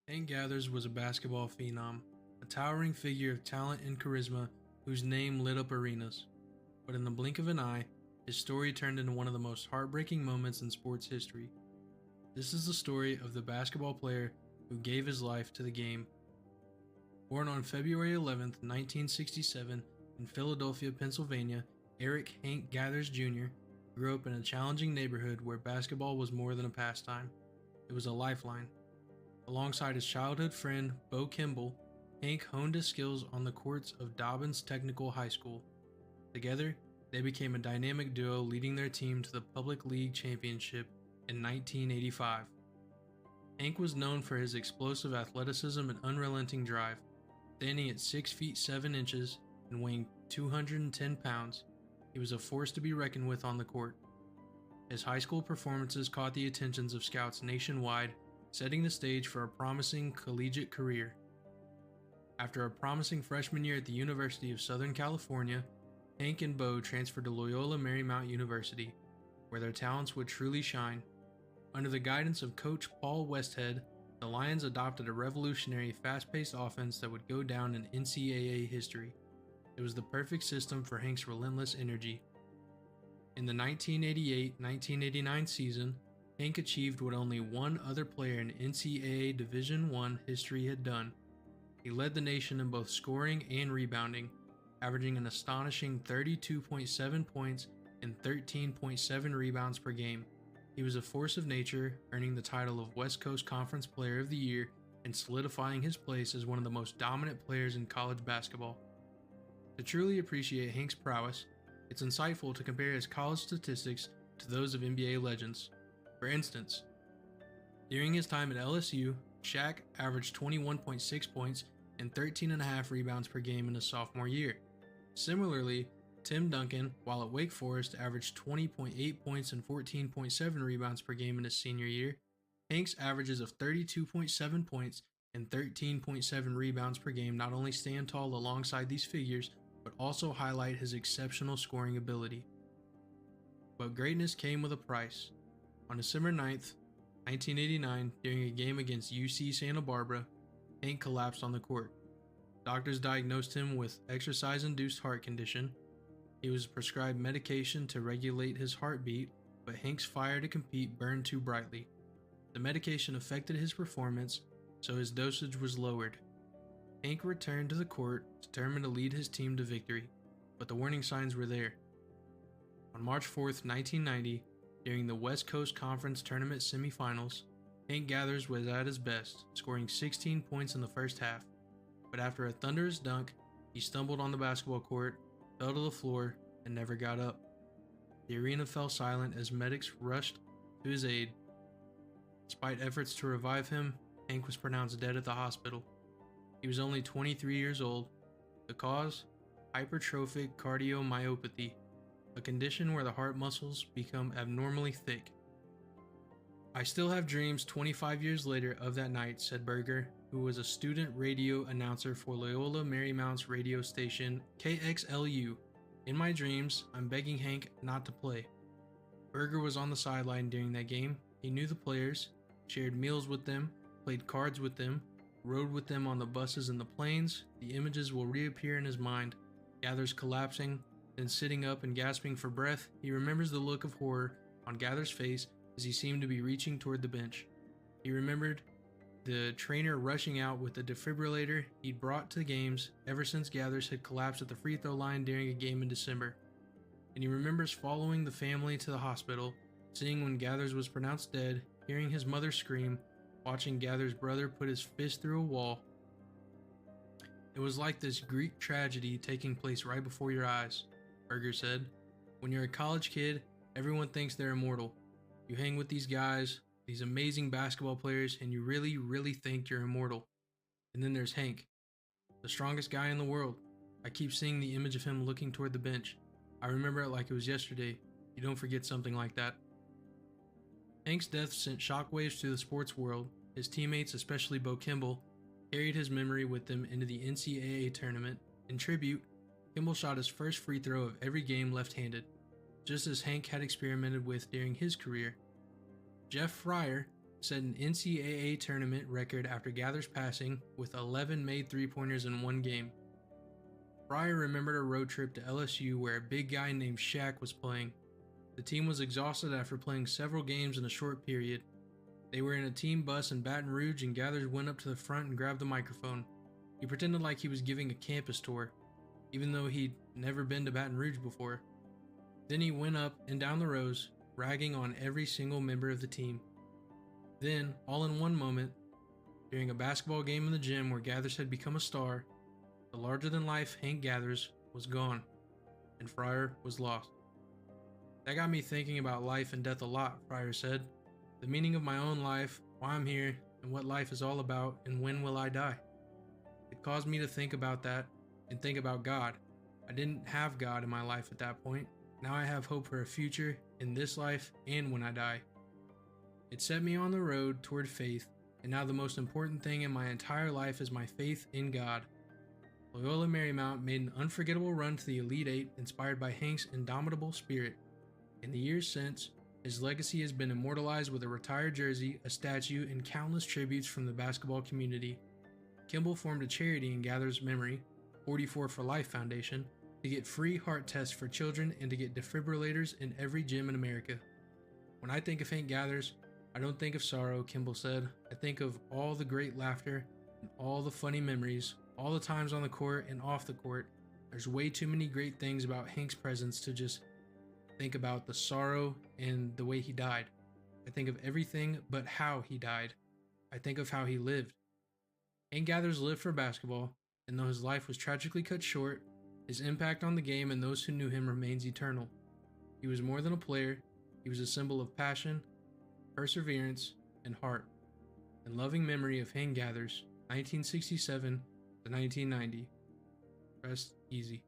Hank Gathers was a basketball phenom, a towering figure of talent and charisma whose name lit up arenas. But in the blink of an eye, his story turned into one of the most heartbreaking moments in sports history. This is the story of the basketball player who gave his life to the game. Born on February 11, 1967, in Philadelphia, Pennsylvania, Eric Hank Gathers Jr. grew up in a challenging neighborhood where basketball was more than a pastime. It was a lifeline. Alongside his childhood friend, Bo Kimball, Hank honed his skills on the courts of Dobbins Technical High School. Together, they became a dynamic duo, leading their team to the Public League Championship in 1985. Hank was known for his explosive athleticism and unrelenting drive. Standing at 6 feet 7 inches and weighing 210 pounds, he was a force to be reckoned with on the court. His high school performances caught the attentions of scouts nationwide, setting the stage for a promising collegiate career. After a promising freshman year at the University of Southern California, Hank and Bo transferred to Loyola Marymount University, where their talents would truly shine. Under the guidance of Coach Paul Westhead, the Lions adopted a revolutionary, fast-paced offense that would go down in NCAA history. It was the perfect system for Hank's relentless energy. In the 1988-1989 season, Hank achieved what only one other player in NCAA Division I history had done. He led the nation in both scoring and rebounding, averaging an astonishing 32.7 points and 13.7 rebounds per game. He was a force of nature, earning the title of West Coast Conference Player of the Year and solidifying his place as one of the most dominant players in college basketball. To truly appreciate Hank's prowess, it's insightful to compare his college statistics to those of NBA legends. For instance, during his time at LSU, Shaq averaged 21.6 points and 13.5 rebounds per game in his sophomore year. Similarly, Tim Duncan, while at Wake Forest, averaged 20.8 points and 14.7 rebounds per game in his senior year. Hank's averages of 32.7 points and 13.7 rebounds per game not only stand tall alongside these figures, but also highlight his exceptional scoring ability. But greatness came with a price. On December 9th, 1989, during a game against UC Santa Barbara, Hank collapsed on the court. Doctors diagnosed him with exercise-induced heart condition. He was prescribed medication to regulate his heartbeat, but Hank's fire to compete burned too brightly. The medication affected his performance, so his dosage was lowered. Hank returned to the court, determined to lead his team to victory, but the warning signs were there. On March 4th, 1990, during the West Coast Conference Tournament semifinals, Hank Gathers was at his best, scoring 16 points in the first half. But after a thunderous dunk, he stumbled on the basketball court, fell to the floor, and never got up. The arena fell silent as medics rushed to his aid. Despite efforts to revive him, Hank was pronounced dead at the hospital. He was only 23 years old. The cause? Hypertrophic cardiomyopathy, a condition where the heart muscles become abnormally thick. "I still have dreams 25 years later of that night," said Berger, who was a student radio announcer for Loyola Marymount's radio station KXLU. "In my dreams, I'm begging Hank not to play." Berger was on the sideline during that game. He knew the players, shared meals with them, played cards with them, rode with them on the buses and the planes. The images will reappear in his mind. Gathers collapsing, then sitting up and gasping for breath. He remembers the look of horror on Gathers' face as he seemed to be reaching toward the bench. He remembered the trainer rushing out with the defibrillator he'd brought to games ever since Gathers had collapsed at the free throw line during a game in December. And he remembers following the family to the hospital, seeing when Gathers was pronounced dead, hearing his mother scream, watching Gathers' brother put his fist through a wall. "It was like this Greek tragedy taking place right before your eyes," Berger said. "When you're a college kid, everyone thinks they're immortal. You hang with these guys, these amazing basketball players, and you really, really think you're immortal. And then there's Hank, the strongest guy in the world. I keep seeing the image of him looking toward the bench. I remember it like it was yesterday. You don't forget something like that." Hank's death sent shockwaves through the sports world. His teammates, especially Bo Kimball, carried his memory with them into the NCAA tournament. In tribute, Kimball shot his first free throw of every game left-handed, just as Hank had experimented with during his career. Jeff Fryer, set an NCAA tournament record after Gather's passing with 11 made three-pointers in one game. Fryer remembered a road trip to LSU where a big guy named Shaq was playing. The team was exhausted after playing several games in a short period. They were in a team bus in Baton Rouge and Gathers went up to the front and grabbed the microphone. He pretended like he was giving a campus tour, even though he'd never been to Baton Rouge before. Then he went up and down the rows, ragging on every single member of the team. Then, all in one moment, during a basketball game in the gym where Gathers had become a star, the larger-than-life Hank Gathers was gone, and Fryer was lost. That got me thinking about life and death a lot, Fryer said. The meaning of my own life, why I'm here, and what life is all about, and when will I die. It caused me to think about that, and think about God. I didn't have God in my life at that point. Now I have hope for a future in this life and when I die. It set me on the road toward faith, and now the most important thing in my entire life is my faith in God. Loyola Marymount made an unforgettable run to the Elite Eight inspired by Hank's indomitable spirit. In the years since, his legacy has been immortalized with a retired jersey, a statue, and countless tributes from the basketball community. Kimball formed a charity in Gather's memory, 44 for Life Foundation, to get free heart tests for children and to get defibrillators in every gym in America. When I think of Hank Gathers, I don't think of sorrow, Kimball said. I think of all the great laughter and all the funny memories, all the times on the court and off the court. There's way too many great things about Hank's presence to just think about the sorrow and the way he died. I think of everything but how he died. I think of how he lived. Hank Gathers lived for basketball, and though his life was tragically cut short, his impact on the game and those who knew him remains eternal. He was more than a player. He was a symbol of passion, perseverance, and heart. In loving memory of Hank Gathers, 1967 to 1990. Rest easy.